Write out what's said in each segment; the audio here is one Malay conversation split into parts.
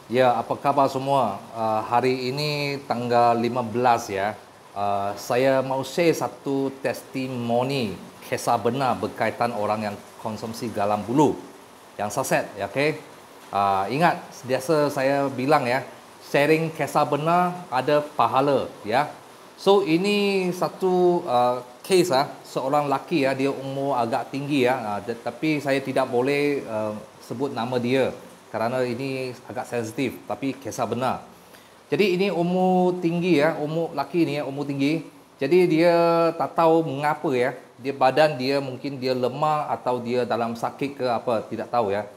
Ya, apa kabar semua? Hari ini tanggal 15 ya. Saya mau share satu testimoni kisah benar berkaitan orang yang konsumsi garam bulu yang saset, ya, okey. Ingat, biasa saya bilang ya, sharing kisah benar ada pahala, ya. So ini satu case seorang lelaki ya, dia umur agak tinggi ya, tapi saya tidak boleh sebut nama dia kerana ini agak sensitif, tapi kisah benar. Jadi ini umur tinggi ya, umur lelaki ni ya, umur tinggi. Jadi dia tak tahu mengapa ya, dia badan dia mungkin dia lemah atau dia dalam sakit ke apa, tidak tahu ya.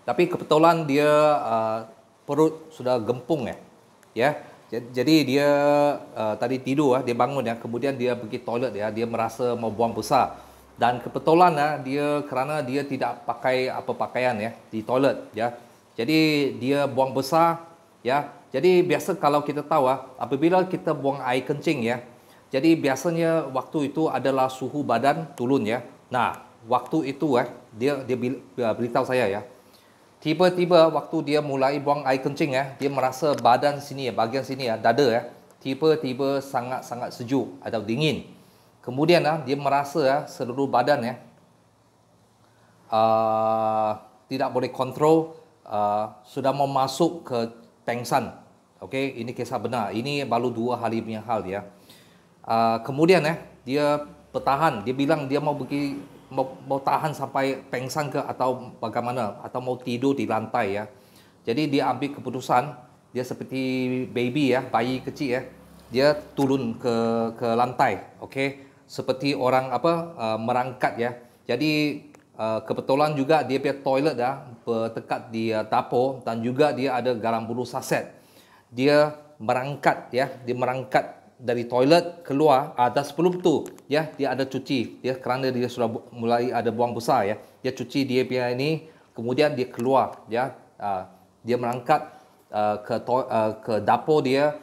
Tapi kebetulan dia perut sudah gempung ya. Ya. Jadi dia tadi tidur dia bangun ya, kemudian dia pergi toilet ya, dia merasa mau buang besar. Dan kebetulan dia kerana dia tidak pakai apa pakaian ya di toilet ya. Jadi dia buang besar ya. Jadi biasa kalau kita tahu apabila kita buang air kencing ya. Jadi biasanya waktu itu adalah suhu badan turun ya. Nah, waktu itu dia beritahu saya ya. Tiba-tiba waktu dia mulai buang air kencing ya, dia merasa badan sini ya, bahagian sini ya, dada ya, tiba-tiba sangat-sangat sejuk atau dingin. Kemudian dia merasa seluruh badan ya tidak boleh kontrol, sudah mau masuk ke pengsan. Okey, ini kisah benar. Ini baru 2 hari punya hal ya. Kemudian dia bertahan, dia bilang dia mau pergi mau tahan sampai pengsan ke atau bagaimana, atau mau tidur di lantai ya. Jadi dia ambil keputusan, dia seperti baby ya, bayi kecil ya. Dia turun ke lantai, okey. Seperti orang merangkat ya. Jadi kebetulan juga dia punya toilet berdekat di dapur, dan juga dia ada garam bulu saset. Dia merangkat ya, dia merangkat dari toilet keluar, dan sebelum tu ya dia ada cuci dia kerana dia sudah mulai ada buang besar ya, dia cuci dia punya ini, kemudian dia keluar ya, dia merangkat ke dapur, dia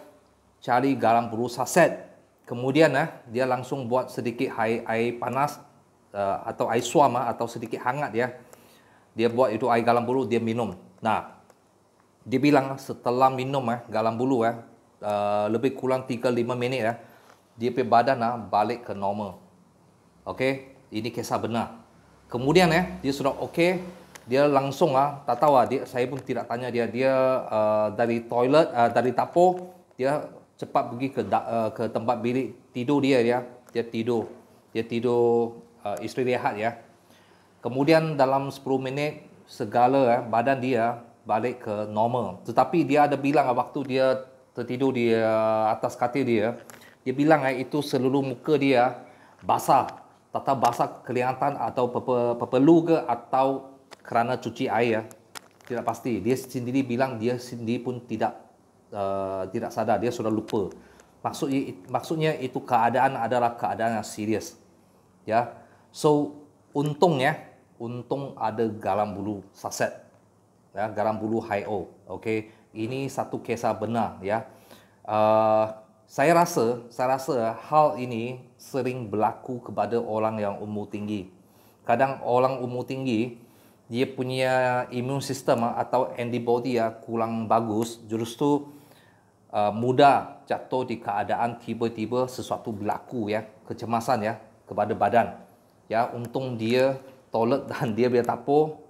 cari garam bulu saset, kemudian dia langsung buat sedikit air panas atau air suam atau sedikit hangat ya, dia buat itu air garam bulu, dia minum. Nah, dia bilang setelah minum garam bulu lebih kurang 3-5 minit dia punya badan balik ke normal. Okey, ini kisah benar. Kemudian dia sudah okey, dia langsung tak tahu saya pun tidak tanya dia dari toilet, dari dapur, dia cepat pergi ke tempat bilik tidur dia tidur. Dia tidur istirahat ya. Kemudian dalam 10 minit segala badan dia balik ke normal. Tetapi dia ada bilang waktu dia tertidur di atas katil dia bilang itu seluruh muka dia basah. Tak tahu basah kelihatan atau perlu ke atau kerana cuci air tidak pasti. Dia sendiri bilang dia sendiri pun tidak sadar, dia sudah lupa. Maksudnya itu keadaan adalah keadaan yang serius. Ya. So untung ada garam bulu saset. Ya, garam bulu HiO. Okey, ini satu kisah benar ya. Saya rasa hal ini sering berlaku kepada orang yang umur tinggi. Kadang orang umur tinggi dia punya imun sistem atau antibody kurang bagus, justru mudah jatuh di keadaan tiba-tiba sesuatu berlaku ya, kecemasan ya kepada badan. Ya, untung dia toilet dan dia biar dapur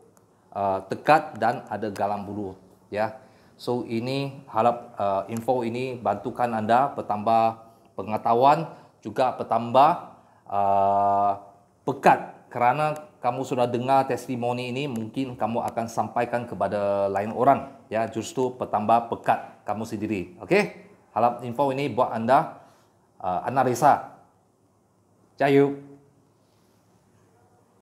dekat dan ada garam bulu ya. So ini harap info ini bantukan anda bertambah pengetahuan, juga bertambah pekat, kerana kamu sudah dengar testimoni ini, mungkin kamu akan sampaikan kepada lain orang ya, justru bertambah pekat kamu sendiri. Okey, harap info ini buat anda analisa. Jayu.